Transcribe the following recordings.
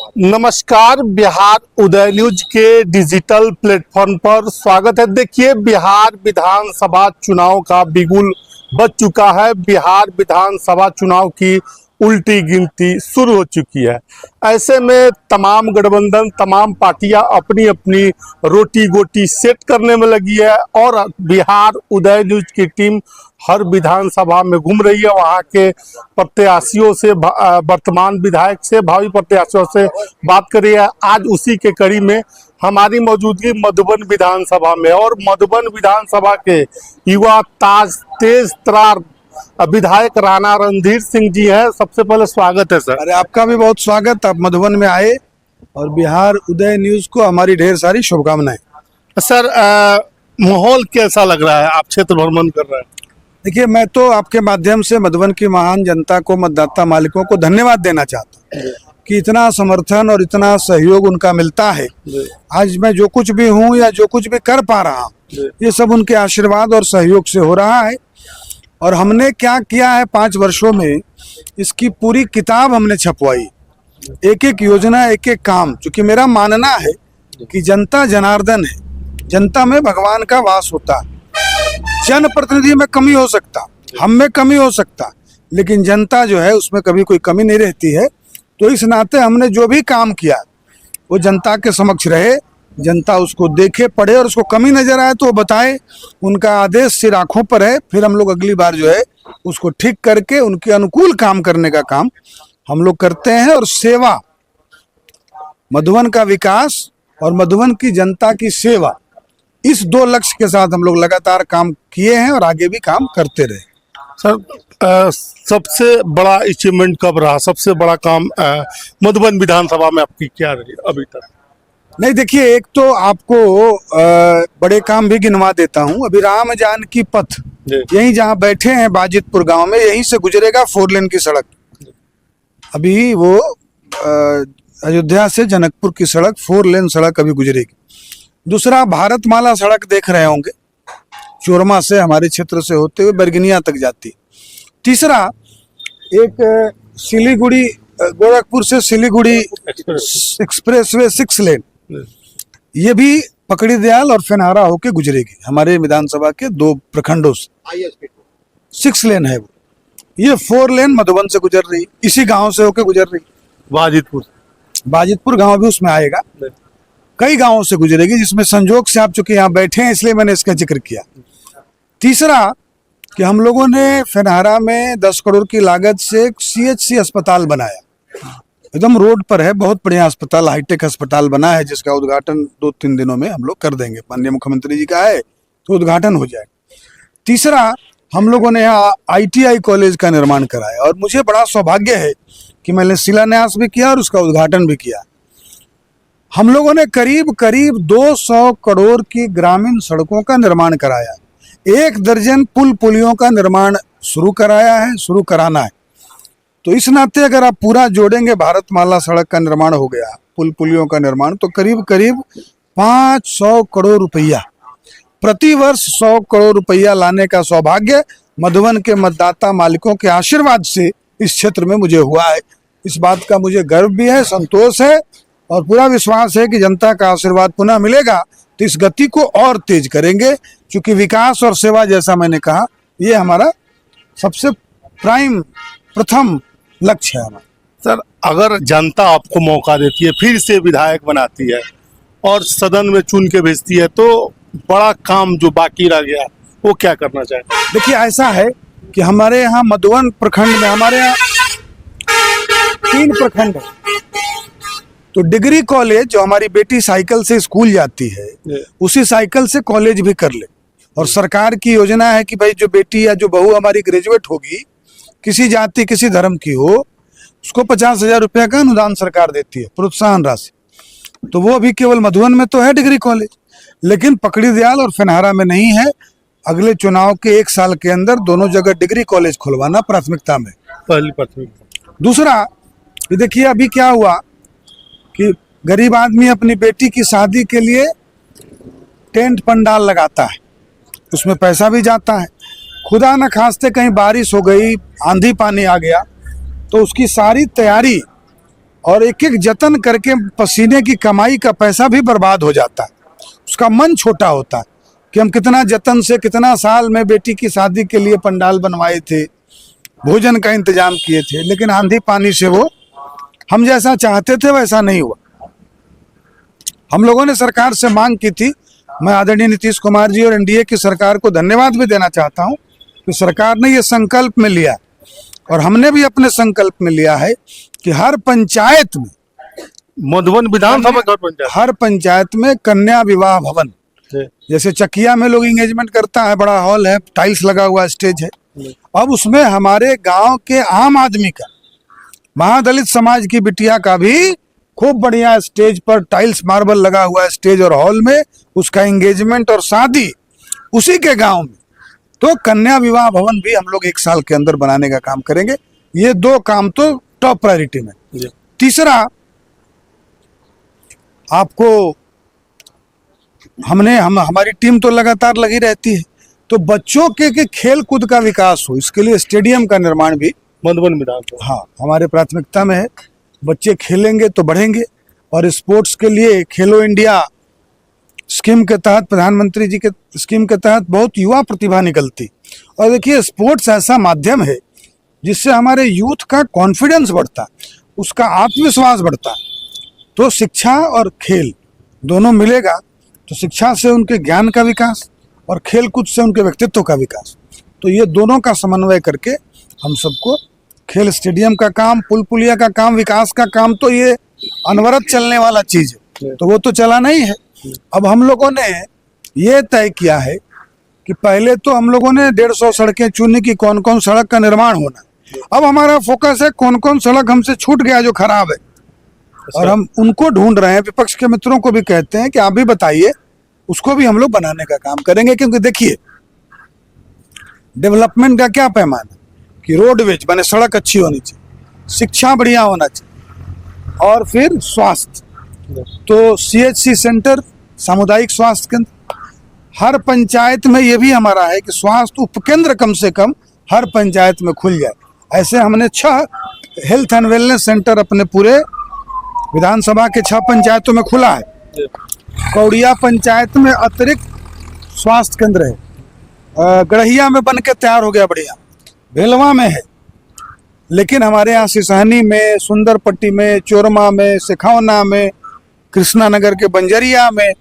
नमस्कार, बिहार उदय न्यूज के digital platform पर स्वागत है। देखिए, बिहार विधानसभा चुनाव का बिगुल बज चुका है। बिहार विधानसभा चुनाव की उल्टी गिनती शुरू हो चुकी है। ऐसे में तमाम गठबंधन, तमाम पार्टियां अपनी अपनी रोटी गोटी सेट करने में लगी है और बिहार उदय न्यूज की टीम हर विधानसभा में घूम रही है। वहां के प्रत्याशियों से, वर्तमान विधायक से, भावी प्रत्याशियों से बात कर रही है। आज उसी के कड़ी में हमारी मौजूदगी मधुबन विधानसभा में, और मधुबन विधानसभा के युवा तेज तरार विधायक राणा रणधीर सिंह जी हैं। सबसे पहले स्वागत है सर। अरे आपका भी बहुत स्वागत। आप मधुबन में आए और बिहार उदय न्यूज को हमारी ढेर सारी शुभकामनाएं। सर, माहौल कैसा लग रहा है? आप क्षेत्र भ्रमण कर रहे हैं। देखिए, मैं तो आपके माध्यम से मधुबन की महान जनता को, मतदाता मालिकों को धन्यवाद देना चाहता हूँ कि इतना समर्थन और इतना सहयोग उनका मिलता है। आज मैं जो कुछ भी हूँ या जो कुछ भी कर पा रहा हूँ, ये सब उनके आशीर्वाद और सहयोग से हो रहा है। और हमने क्या किया है 5 वर्षों में, इसकी पूरी किताब हमने छपवाई, एक एक योजना, एक एक काम। क्योंकि मेरा मानना है कि जनता जनार्दन है, जनता में भगवान का वास होता है। जनप्रतिनिधि में कमी हो सकता, हम में कमी हो सकता, लेकिन जनता जो है उसमें कभी कोई कमी नहीं रहती है। तो इस नाते हमने जो भी काम किया वो जनता के समक्ष रहे, जनता उसको देखे, पढ़े और उसको कमी नजर आए तो वो बताए। उनका आदेश सिर आंखों पर है। फिर हम लोग अगली बार जो है उसको ठीक करके उनके अनुकूल काम करने का काम हम लोग करते हैं। और सेवा, मधुबन का विकास और मधुबन की जनता की सेवा, इस 2 लक्ष्य के साथ हम लोग लगातार काम किए हैं और आगे भी काम करते रहे। सर, सबसे बड़ा अचीवमेंट कब रहा? सबसे बड़ा काम मधुबन विधानसभा में आपकी क्या रही अभी तक? नहीं, देखिए, एक तो आपको बड़े काम भी गिनवा देता हूँ। अभी राम जानकी पथ, यहीं जहाँ बैठे हैं बाजितपुर गांव में, यहीं से गुजरेगा 4 लेन की सड़क। अभी वो अयोध्या से जनकपुर की सड़क, 4 लेन सड़क अभी गुजरेगी। दूसरा, भारतमाला सड़क देख रहे होंगे, चोरमा से हमारे क्षेत्र से होते हुए बरगनिया तक जाती। तीसरा, एक सिलीगुड़ी, गोरखपुर से सिलीगुड़ी एक्सप्रेसवे 6 लेन, ये भी पकड़ी दयाल और फेनहारा होके गुजरेगी हमारे विधानसभा के 2 प्रखंडों से। 6 लेन है वो। ये 4 लेन मधुबन से गुजर रही, इसी गांव से होके गुजर रही। बाजितपुर गांव भी उसमें आएगा, कई गांवों से गुजरेगी, जिसमें संजोग से आप चूंकि यहाँ बैठे हैं इसलिए मैंने इसका जिक्र किया। तीसरा, कि हम लोगों ने फेनहारा में 10 करोड़ की लागत से CHC अस्पताल बनाया, एकदम रोड पर है, बहुत बढ़िया अस्पताल, हाईटेक अस्पताल बना है, जिसका उद्घाटन 2-3 दिनों में हम लोग कर देंगे। माननीय मुख्यमंत्री जी का है तो उद्घाटन हो जाएगा। तीसरा, हम लोगों ने यहाँ ITI कॉलेज का निर्माण कराया और मुझे बड़ा सौभाग्य है कि मैंने शिलान्यास भी किया और उसका उद्घाटन भी किया। हम लोगों ने करीब करीब 200 करोड़ की ग्रामीण सड़कों का निर्माण कराया, 1 दर्जन पुल पुलियों का निर्माण शुरू कराया है, शुरू कराना है। तो इस नाते अगर आप पूरा जोड़ेंगे, भारतमाला सड़क का निर्माण हो गया, पुल पुलियों का निर्माण, तो करीब करीब 500 करोड़ रुपया, प्रति वर्ष 100 करोड़ रुपया लाने का सौभाग्य मधुबन के मतदाता मालिकों के आशीर्वाद से इस क्षेत्र में मुझे हुआ है। इस बात का मुझे गर्व भी है, संतोष है और पूरा विश्वास है कि जनता का आशीर्वाद पुनः मिलेगा तो इस गति को और तेज करेंगे। क्योंकि विकास और सेवा, जैसा मैंने कहा, ये हमारा सबसे प्रथम लक्ष्य है हमारा। सर, अगर जनता आपको मौका देती है, फिर से विधायक बनाती है और सदन में चुन के भेजती है, तो बड़ा काम जो बाकी रह गया वो क्या करना चाहेंगे? देखिए, ऐसा है कि हमारे यहाँ मधुबन प्रखंड में, हमारे यहाँ 3 प्रखंड है। तो डिग्री कॉलेज, जो हमारी बेटी साइकिल से स्कूल जाती है, उसी साइकिल से कॉलेज भी कर ले। और सरकार की योजना है कि भाई जो बेटी या जो बहू हमारी ग्रेजुएट होगी, किसी जाति किसी धर्म की हो, उसको 50,000 रुपया का अनुदान सरकार देती है, प्रोत्साहन राशि। तो वो अभी केवल मधुबन में तो है डिग्री कॉलेज, लेकिन पकड़ी दयाल और फेनहारा में नहीं है। अगले चुनाव के 1 साल के अंदर दोनों जगह डिग्री कॉलेज खुलवाना प्राथमिकता में, पहली प्राथमिकता। दूसरा, देखिए अभी क्या हुआ कि गरीब आदमी अपनी बेटी की शादी के लिए टेंट पंडाल लगाता है, उसमें पैसा भी जाता है। खुदा न खास्ते कहीं बारिश हो गई, आंधी पानी आ गया, तो उसकी सारी तैयारी और एक एक जतन करके पसीने की कमाई का पैसा भी बर्बाद हो जाता है। उसका मन छोटा होता है कि हम कितना जतन से कितना साल में बेटी की शादी के लिए पंडाल बनवाए थे, भोजन का इंतजाम किए थे, लेकिन आंधी पानी से वो हम जैसा चाहते थे वैसा नहीं हुआ। हम लोगों ने सरकार से मांग की थी। मैं आदरणीय नीतीश कुमार जी और एनडीए की सरकार को धन्यवाद भी देना चाहता हूं कि सरकार ने ये संकल्प में लिया और हमने भी अपने संकल्प में लिया है कि हर पंचायत में, मधुबन विधानसभा घर पंचायत, हर पंचायत में कन्या विवाह भवन, जैसे चकिया में लोग एंगेजमेंट करता है, बड़ा हॉल है, टाइल्स लगा हुआ स्टेज है, अब उसमें हमारे गांव के आम आदमी का, महादलित समाज की बिटिया का भी खूब बढ़िया स्टेज पर टाइल्स मार्बल लगा हुआ है स्टेज और हॉल में, उसका एंगेजमेंट और शादी उसी के गांव में। तो कन्या विवाह भवन भी हम लोग 1 साल के अंदर बनाने का काम करेंगे। ये 2 काम तो टॉप प्रायोरिटी में। तीसरा, आपको हमारी टीम तो लगातार लगी रहती है, तो बच्चों के खेल कूद का विकास हो, इसके लिए स्टेडियम का निर्माण भी मधुबन विधानसभा, हाँ, हमारे प्राथमिकता में है। बच्चे खेलेंगे तो बढ़ेंगे और स्पोर्ट्स के लिए खेलो इंडिया स्कीम के तहत, प्रधानमंत्री जी के स्कीम के तहत बहुत युवा प्रतिभा निकलती। और देखिए, स्पोर्ट्स ऐसा माध्यम है जिससे हमारे यूथ का कॉन्फिडेंस बढ़ता है, उसका आत्मविश्वास बढ़ता है। तो शिक्षा और खेल दोनों मिलेगा तो शिक्षा से उनके ज्ञान का विकास और खेल कूद से उनके व्यक्तित्व का विकास। तो ये दोनों का समन्वय करके हम सबको खेल स्टेडियम का काम, पुल पुलिया का काम, विकास का काम, तो ये अनवरत चलने वाला चीज है, तो वो तो चला नहीं है। अब हम लोगों ने ये तय किया है कि पहले तो हम लोगों ने 150 सड़कें चुनी कि कौन कौन सड़क का निर्माण होना है। अब हमारा फोकस है कौन कौन सड़क हमसे छूट गया जो खराब है, और हम उनको ढूंढ रहे हैं। विपक्ष के मित्रों को भी कहते हैं कि आप भी बताइए, उसको भी हम लोग बनाने का काम करेंगे। क्योंकि देखिए, डेवलपमेंट का क्या पैमाना कि रोडवेज माने सड़क अच्छी होनी चाहिए, शिक्षा बढ़िया होना चाहिए, और फिर स्वास्थ्य। तो CHC सेंटर, सामुदायिक स्वास्थ्य केंद्र हर पंचायत में, ये भी हमारा है कि स्वास्थ्य उपकेंद्र कम से कम हर पंचायत में खुल जाए। ऐसे हमने 6 हेल्थ एंड वेलनेस सेंटर अपने पूरे विधानसभा के 6 पंचायतों में खुला है। कौड़िया पंचायत में अतिरिक्त स्वास्थ्य केंद्र है, गढ़िया में बन के तैयार हो गया बढ़िया, भेलवा में है, लेकिन हमारे यहाँ सिसहनी में, सुंदरपट्टी में, चोरमा में, सिखौना में, कृष्णा नगर के बंजरिया में,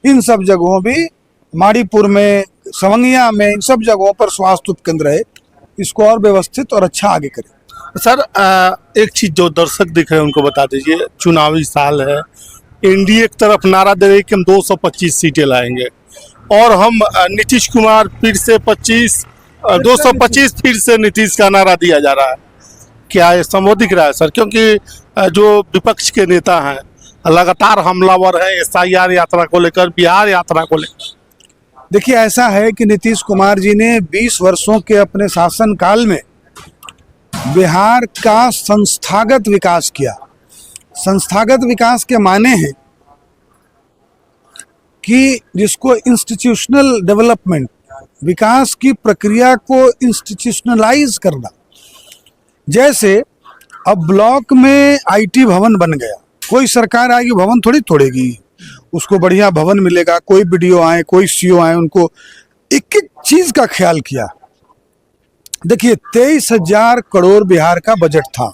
इन सब जगहों भी, माड़ीपुर में, सवंगिया में, इन सब जगहों पर स्वास्थ्य उपकेंद्र है। इसको और व्यवस्थित और अच्छा आगे करें। सर एक चीज जो दर्शक दिख रहे हैं उनको बता दीजिए, चुनावी साल है, एनडीए की तरफ नारा दे रही कि हम 225 सीटें लाएंगे, और हम नीतीश कुमार फिर से 225 फिर से नीतीश का नारा दिया जा रहा है। क्या ये संभव दिख रहा है सर? क्योंकि जो विपक्ष के नेता हैं लगातार हमलावर हैं SIR यात्रा को लेकर, बिहार यात्रा को लेकर। देखिए, ऐसा है कि नीतीश कुमार जी ने 20 वर्षों के अपने शासन काल में बिहार का संस्थागत विकास किया। संस्थागत विकास के माने हैं कि जिसको इंस्टीट्यूशनल डेवलपमेंट, विकास की प्रक्रिया को इंस्टीट्यूशनलाइज करना। जैसे अब ब्लॉक में IT भवन बन गया, कोई सरकार आएगी भवन थोड़ी तोड़ेगी, उसको बढ़िया भवन मिलेगा। कोई BDO आए, कोई CO आए, उनको एक एक चीज का ख्याल किया। देखिए, 23,000 करोड़ बिहार का बजट था।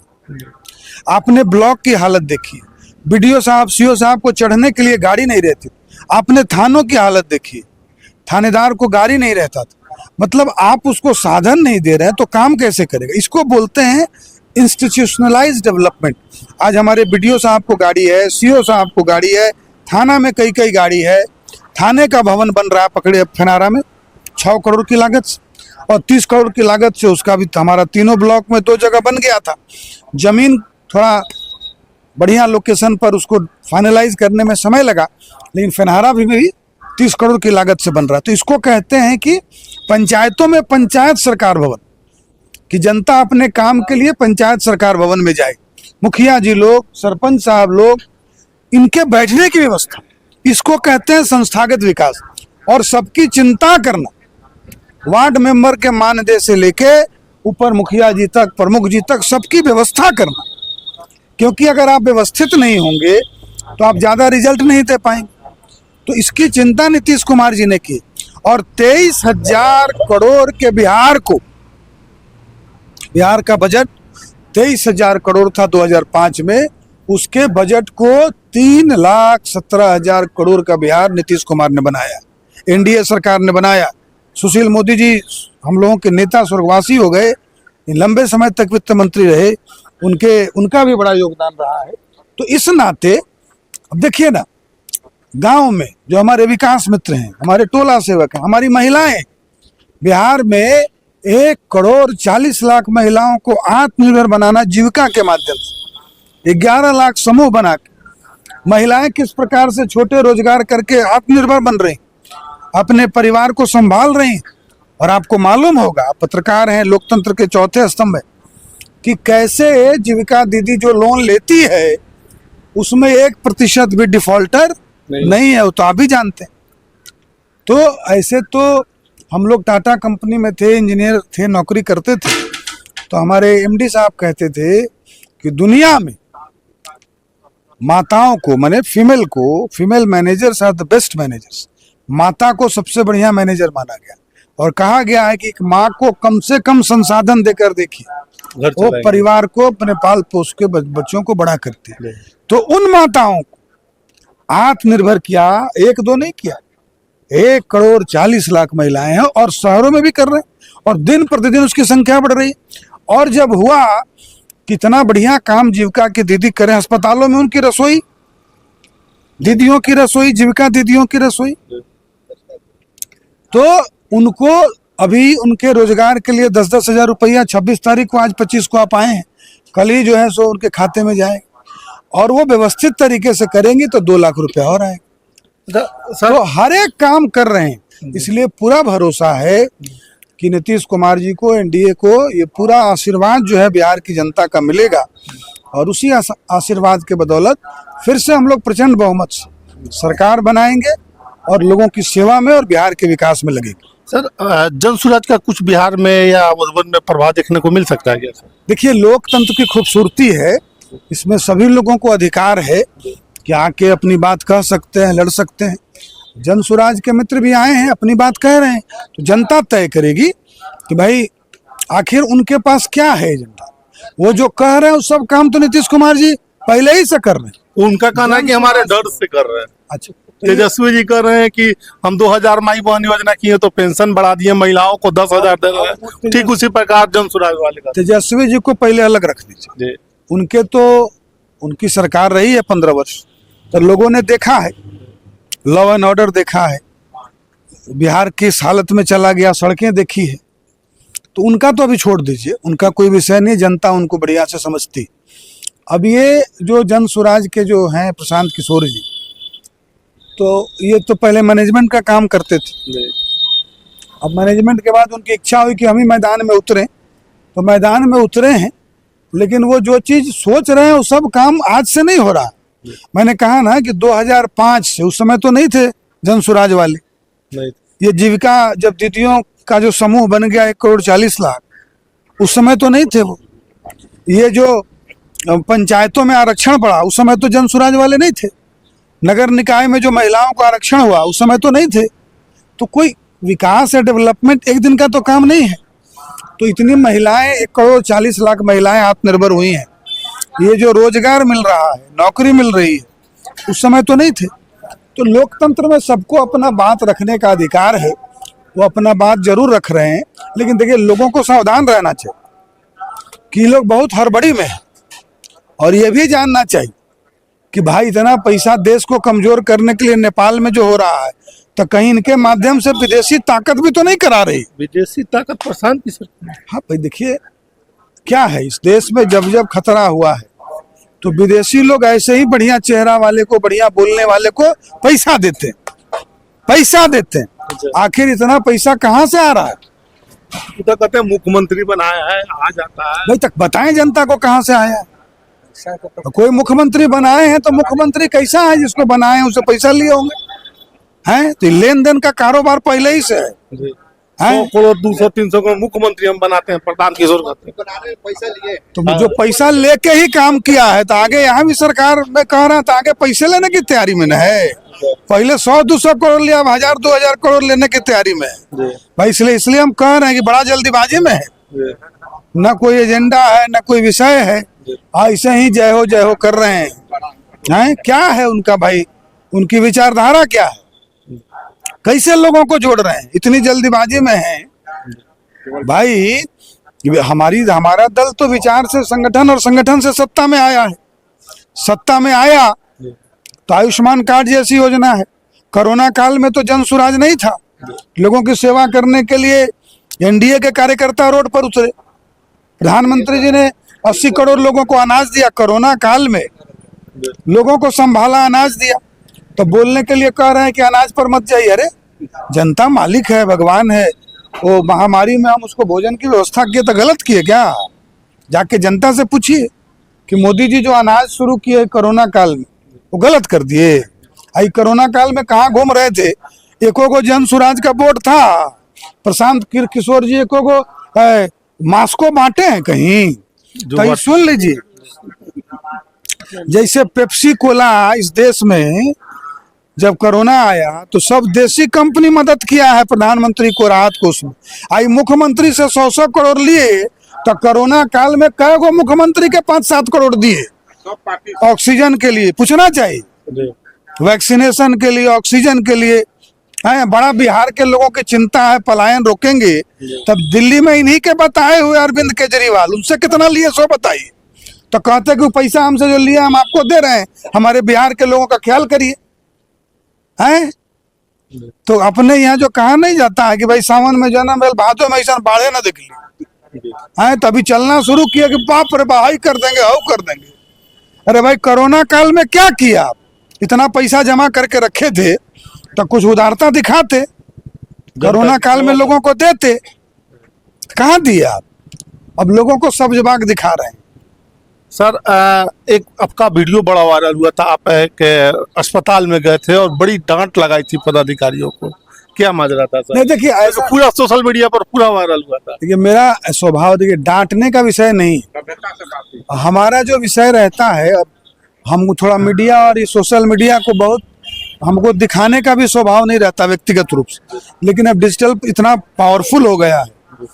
आपने ब्लॉक की हालत देखी, BDO साहब, CO साहब को चढ़ने के लिए गाड़ी नहीं रहती। आपने थानों की हालत देखी, थानेदार को गाड़ी नहीं रहता था। मतलब आप उसको साधन नहीं दे रहे हैं तो काम कैसे करेगा? इसको बोलते हैं इंस्टीट्यूशनलाइज डेवलपमेंट। आज हमारे BDO साहब को गाड़ी है, CO साहब को गाड़ी है, थाना में कई गाड़ी है। थाने का भवन बन रहा है पकड़े फेनारा में 6 करोड़ की लागत से, और 30 करोड़ की लागत से उसका भी हमारा तीनों ब्लॉक में 2 जगह बन गया था। जमीन थोड़ा बढ़िया लोकेशन पर उसको फाइनलाइज करने में समय लगा, लेकिन फेनहारा भी 30 करोड़ की लागत से बन रहा है। तो इसको कहते हैं कि पंचायतों में पंचायत सरकार भवन, कि जनता अपने काम के लिए पंचायत सरकार भवन में जाए, मुखिया जी लोग, सरपंच साहब लोग, इनके बैठने की व्यवस्था, इसको कहते हैं संस्थागत विकास। और सबकी चिंता करना, वार्ड मेंबर के मानदेय से लेके ऊपर मुखिया जी तक, प्रमुख जी तक, सबकी व्यवस्था करना, क्योंकि अगर आप व्यवस्थित नहीं होंगे तो आप ज्यादा रिजल्ट नहीं दे पाएंगे। तो इसकी चिंता नीतीश कुमार जी ने की और 23,000 करोड़ के बिहार का बजट 23,000 करोड़ था 2005 में, उसके बजट को 3,17,000 करोड़ का बिहार नीतीश कुमार ने बनाया, एनडीए सरकार ने बनाया। सुशील मोदी जी हम लोगों के नेता स्वर्गवासी हो गए, लंबे समय तक वित्त मंत्री रहे, उनका भी बड़ा योगदान रहा है। तो इस नाते अब देखिए ना, गांव में जो हमारे विकास मित्र हैं, हमारे टोला सेवक हैं, हमारी महिलाएं, बिहार में 1,40,00,000 महिलाओं को आत्मनिर्भर बनाना जीविका के माध्यम से 11 लाख समूह बना के महिलाएं किस प्रकार से छोटे रोजगार करके आत्मनिर्भर बन रही, अपने परिवार को संभाल रही। और आपको मालूम होगा, आप पत्रकार हैं, लोकतंत्र के चौथे स्तंभ है, कि कैसे जीविका दीदी जो लोन लेती है उसमें 1% भी डिफॉल्टर नहीं है, वो तो आप भी जानते हैं। तो ऐसे तो हम लोग टाटा कंपनी में थे, इंजीनियर थे, नौकरी करते थे, तो हमारे एमडी साहब कहते थे कि दुनिया में माताओं को, माने female managers are the best managers. माता को सबसे बढ़िया मैनेजर माना गया और कहा गया है कि एक माँ को कम से कम संसाधन देकर देखिए, वो परिवार को अपने पाल पोस के बच्चों को बड़ा करती है। तो उन माताओं को आत्मनिर्भर किया, 1-2 नहीं किया, 1,40,00,000 महिलाएं हैं और शहरों में भी कर रहे हैं और दिन प्रतिदिन उसकी संख्या बढ़ रही है। और जब हुआ कितना बढ़िया काम जीविका की दीदी करें, अस्पतालों में उनकी रसोई, दीदियों की रसोई, जीविका दीदियों की रसोई, तो उनको अभी उनके रोजगार के लिए 10-10 हजार रुपया 26 तारीख को, आज 25 को आप आए हैं, कल ही जो है सो उनके खाते में जाए और वो व्यवस्थित तरीके से करेंगे तो 2 लाख रुपया और आएगा। तो हर एक काम कर रहे हैं, इसलिए पूरा भरोसा है कि नीतीश कुमार जी को, एनडीए को ये पूरा आशीर्वाद जो है बिहार की जनता का मिलेगा और उसी आशीर्वाद के बदौलत फिर से हम लोग प्रचंड बहुमत से सरकार बनाएंगे और लोगों की सेवा में और बिहार के विकास में लगेंगे। सर, जन सुराज का कुछ बिहार में या मधुबन में प्रभाव देखने को मिल सकता है क्या सर? देखिए, लोकतंत्र की खूबसूरती है, इसमें सभी लोगों को अधिकार है कि आके अपनी बात कह सकते हैं, लड़ सकते हैं। जन सुराज के मित्र भी आए हैं, अपनी बात कह रहे हैं, तो जनता तय करेगी कि भाई आखिर उनके पास क्या है एजेंडा। वो जो कह रहे हैं उस सब काम तो नीतीश कुमार जी पहले ही से कर रहे हैं। उनका कहना है कि हमारे डर से कर रहे हैं। अच्छा, तेजस्वी जी कह रहे हैं कि हम 2000 माई बहन योजना किए तो पेंशन बढ़ा दिए, महिलाओं को 10,000 दे रहे हैं। ठीक उसी प्रकार जन सुराज वाले का तेजस्वी जी को पहले अलग रख दीजिए। उनके तो उनकी सरकार रही है 15 वर्ष, तो लोगों ने देखा है, लॉ एंड ऑर्डर देखा है, बिहार किस हालत में चला गया, सड़कें देखी है। तो उनका तो अभी छोड़ दीजिए, उनका कोई विषय नहीं, जनता उनको बढ़िया से समझती। अब ये जो जन सुराज के जो हैं प्रशांत किशोर जी, तो ये तो पहले मैनेजमेंट का काम करते थे। अब मैनेजमेंट के बाद उनकी इच्छा हुई कि हम ही मैदान में उतरें, तो मैदान में उतरे हैं, लेकिन वो जो चीज सोच रहे हैं वो सब काम आज से नहीं हो रहा। मैंने कहा ना कि 2005 से, उस समय तो नहीं थे जन सुराज वाले, ये जीविका जब दीदियों का जो समूह बन गया 1,40,00,000, उस समय तो नहीं थे वो। ये जो पंचायतों में आरक्षण बढ़ा, उस समय तो जन सुराज वाले नहीं थे। नगर निकाय में जो महिलाओं को आरक्षण हुआ, उस समय तो नहीं थे। तो कोई विकास या डेवलपमेंट एक दिन का तो काम नहीं है। तो इतनी महिलाएं, 1,40,00,000 महिलाएं आत्मनिर्भर हुई हैं। ये जो रोजगार मिल रहा है, नौकरी मिल रही है, उस समय तो नहीं थे। तो लोकतंत्र में सबको अपना बात रखने का अधिकार है, वो अपना बात जरूर रख रहे हैं। लेकिन देखिए, लोगों को सावधान रहना चाहिए कि लोग बहुत हड़बड़ी में है और ये भी जानना चाहिए कि भाई इतना पैसा देश को कमजोर करने के लिए नेपाल में जो हो रहा है, तो कहीं इनके माध्यम से विदेशी ताकत भी तो नहीं करा रही। विदेशी ताकत प्रशांत की सरकार। हाँ भाई, देखिए क्या है, इस देश में जब जब खतरा हुआ है तो विदेशी लोग ऐसे ही बढ़िया चेहरा वाले को, बढ़िया बोलने वाले को पैसा देते हैं। आखिर इतना पैसा कहाँ से आ रहा है? तो कहते हैं मुख्यमंत्री बनाया है, आ जाता है। भाई तक बताएं जनता को कहाँ से आया है। तो कोई मुख्यमंत्री बनाए हैं तो मुख्यमंत्री कैसा है जिसको बनाए हैं, उसे पैसा लिए होंगे हैं? तो लेन देन का कारोबार पहले ही से है। 100 करोड़ 200-300 करोड़ मुख्यमंत्री हम बनाते हैं, प्रधान किशोर कहते हैं। तो जो पैसा लेके ही काम किया है, तो आगे यहाँ भी सरकार में कह रहा है, तो आगे पैसे लेने की तैयारी में न है। पहले 100-200 करोड़ लिया, अब 1000-2000 करोड़ लेने की तैयारी में है भाई। इसलिए हम कह रहे हैं कि बड़ा जल्दीबाजी में है, न कोई एजेंडा है, न कोई विषय है, ऐसे ही जय हो कर रहे हैं। क्या है उनका भाई, उनकी विचारधारा क्या है, कैसे लोगों को जोड़ रहे हैं, इतनी जल्दीबाजी में है भाई। हमारा दल तो विचार से संगठन और संगठन से सत्ता में आया है। सत्ता में आया तो आयुष्मान कार्ड जैसी योजना है। कोरोना काल में तो जन सुराज नहीं था, लोगों की सेवा करने के लिए एनडीए के कार्यकर्ता रोड पर उतरे। प्रधानमंत्री जी ने 80 करोड़ लोगों को अनाज दिया, कोरोना काल में लोगों को संभाला, अनाज दिया। तो बोलने के लिए कह रहे हैं कि अनाज पर मत जाइए। अरे जनता मालिक है, भगवान है, वो महामारी में हम उसको भोजन की व्यवस्था किए तो गलत किए क्या? जाके जनता से पूछिए कि मोदी जी जो अनाज शुरू किए कोरोना काल में वो गलत कर दिए। आई कोरोना काल में कहाँ घूम रहे थे? एको को जन सुराज का बोर्ड था, प्रशांत किशोर जी एको को मास्को बांटे हैं कहीं? तो ये सुन लीजिए, जैसे पेप्सी कोला इस देश में जब कोरोना आया तो सब देसी कंपनी मदद किया है प्रधानमंत्री को राहत कोष में। आई मुख्यमंत्री से 100 करोड़ लिए तो कोरोना काल में कई गो मुख्यमंत्री के 5-7 करोड़ दिए ऑक्सीजन के लिए। पूछना चाहिए, वैक्सीनेशन के लिए, ऑक्सीजन के लिए है। बड़ा बिहार के लोगों की चिंता है, पलायन रोकेंगे। तब दिल्ली में इन्हीं के बताए हुए अरविंद केजरीवाल, उनसे कितना लिए सो बताइए। तो कहते कि पैसा हमसे जो लिया हम आपको दे रहे हैं, हमारे बिहार के लोगों का ख्याल करिए। हैं तो अपने यहाँ जो कहा नहीं जाता है कि भाई सावन में जन्म बेल भादों में ऐसा बाढ़े ना देख ली हैं, तभी चलना शुरू किया कि बाप रे बहाई कर देंगे, हाउ कर देंगे। अरे भाई कोरोना काल में क्या किया आप? इतना पैसा जमा करके रखे थे तो कुछ उदारता दिखाते, कोरोना काल में लोगों को देते। कहाँ दिए आप? अब लोगों को सब जवाब दिखा रहे हैं। सर एक आपका वीडियो बड़ा वायरल हुआ था, आप एक अस्पताल में गए थे और बड़ी डांट लगाई थी पदाधिकारियों को, क्या माजरा था सर? नहीं देखिए, ऐसा पूरा सोशल मीडिया पर पूरा वायरल हुआ था। देखिए मेरा स्वभाव, देखिए डांटने का विषय नहीं, हमारा जो विषय रहता है, अब हम थोड़ा मीडिया और ये सोशल मीडिया को बहुत हमको दिखाने का भी स्वभाव नहीं रहता व्यक्तिगत रूप से, लेकिन अब डिजिटल इतना पावरफुल हो गया है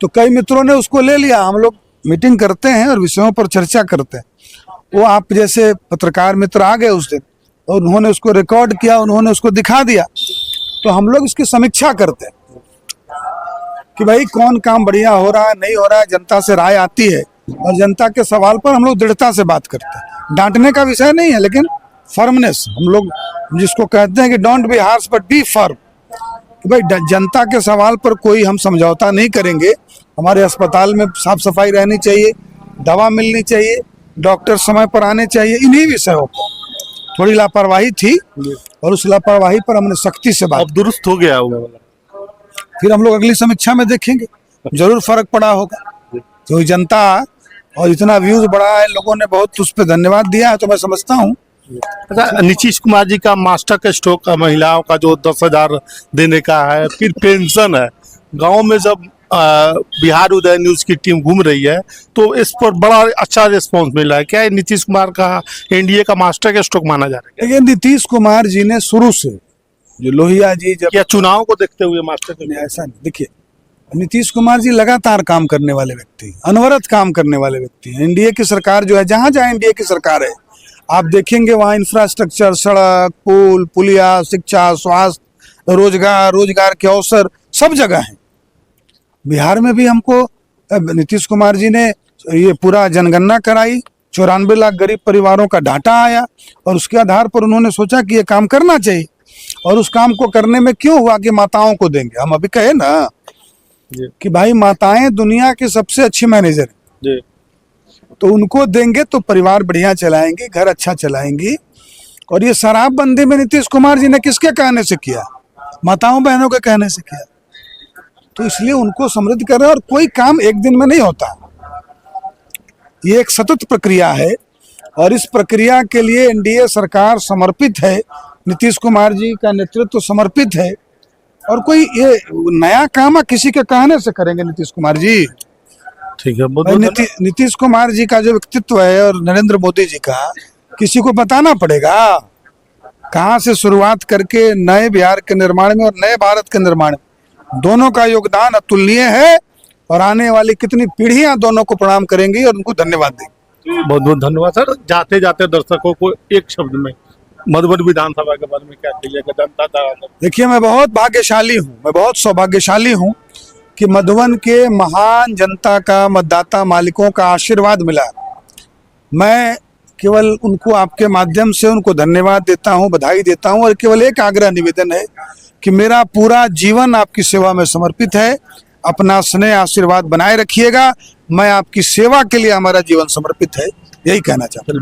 तो कई मित्रों ने उसको ले लिया। हम लोग मीटिंग करते हैं और विषयों पर चर्चा करते हैं। वो आप जैसे पत्रकार मित्र आ गए उस दिन और उन्होंने उसको रिकॉर्ड किया, उन्होंने उसको दिखा दिया, तो हम लोग इसकी समीक्षा करते हैं कि भाई कौन काम बढ़िया हो रहा है, नहीं हो रहा है। जनता से राय आती है और जनता के सवाल पर हम लोग दृढ़ता से बात करते हैं। डांटने का विषय नहीं है, लेकिन फर्मनेस, हम लोग जिसको कहते हैं कि don't be harsh but be firm, कि भाई जनता के सवाल पर कोई हम समझौता नहीं करेंगे। हमारे अस्पताल में साफ सफाई रहनी चाहिए, दवा मिलनी चाहिए, डॉक्टर समय पर आने चाहिए। इन्हीं विषयों पर थोड़ी लापरवाही थी और उस लापरवाही पर हमने सख्ती से बात। अब दुरुस्त हो गया होगा, फिर हम लोग अगली समीक्षा में देखेंगे, जरूर फर्क पड़ा होगा। तो जनता और इतना व्यूज बढ़ा है, लोगों ने बहुत उस पर धन्यवाद दिया है, तो मैं समझता हूँ। अच्छा, नीतीश कुमार जी का मास्टर का स्ट्रोक का महिलाओं का जो 10,000 देने का है, फिर पेंशन है, गांव में जब बिहार उदय न्यूज की टीम घूम रही है तो इस पर बड़ा अच्छा रिस्पांस मिला है। क्या है नीतीश कुमार का एनडीए का मास्टर का स्ट्रोक माना जा रहा है? लेकिन नीतीश कुमार जी ने शुरू से जो लोहिया जी जब क्या चुनाव को देखते हुए मास्टर का? ऐसा नहीं, देखिए नीतीश कुमार जी लगातार काम करने वाले व्यक्ति, अनवरत काम करने वाले व्यक्ति हैं। एनडीए की सरकार जो है, जहां जहां एनडीए की सरकार है आप देखेंगे वहां इंफ्रास्ट्रक्चर, सड़क, पुल, पुलिया, शिक्षा, स्वास्थ्य, रोजगार के अवसर सब जगह हैं। बिहार में भी हमको नीतीश कुमार जी ने ये पूरा जनगणना कराई, 94 लाख गरीब परिवारों का डाटा आया और उसके आधार पर उन्होंने सोचा कि ये काम करना चाहिए। और उस काम को करने में क्यों हुआ कि माताओं को देंगे। हम अभी कहे ना कि भाई माताएं दुनिया की सबसे अच्छी मैनेजर है, तो उनको देंगे तो परिवार बढ़िया चलाएंगे, घर अच्छा चलाएंगी। और ये शराबबंदी में नीतीश कुमार जी ने किसके कहने से किया? माताओं बहनों के कहने से किया। तो इसलिए उनको समृद्ध कर रहे हैं। और कोई काम एक दिन में नहीं होता, ये एक सतत प्रक्रिया है और इस प्रक्रिया के लिए एनडीए सरकार समर्पित है, नीतीश कुमार जी का नेतृत्व समर्पित है। और कोई ये नया काम किसी के कहने से करेंगे नीतीश कुमार जी? ठीक है, बहुत भाई बहुत नीतीश कुमार जी का जो व्यक्तित्व है और नरेंद्र मोदी जी का, किसी को बताना पड़ेगा कहाँ से शुरुआत करके नए बिहार के निर्माण में और नए भारत के निर्माण में दोनों का योगदान अतुलनीय है। और आने वाली कितनी पीढ़ियां दोनों को प्रणाम करेंगी और उनको धन्यवाद देंगी। बहुत बहुत धन्यवाद सर। जाते जाते दर्शकों को एक शब्द में मधुबन विधानसभा के बारे में क्या कहिएगा जनता का? देखिए, मैं बहुत भाग्यशाली हूँ, मैं बहुत सौभाग्यशाली हूँ कि मधुबन के महान जनता का, मतदाता मालिकों का आशीर्वाद मिला। मैं केवल उनको आपके माध्यम से उनको धन्यवाद देता हूँ, बधाई देता हूँ। और केवल एक आग्रह निवेदन है कि मेरा पूरा जीवन आपकी सेवा में समर्पित है। अपना स्नेह आशीर्वाद बनाए रखिएगा। मैं आपकी सेवा के लिए हमारा जीवन समर्पित है, यही कहना चाहता हूँ।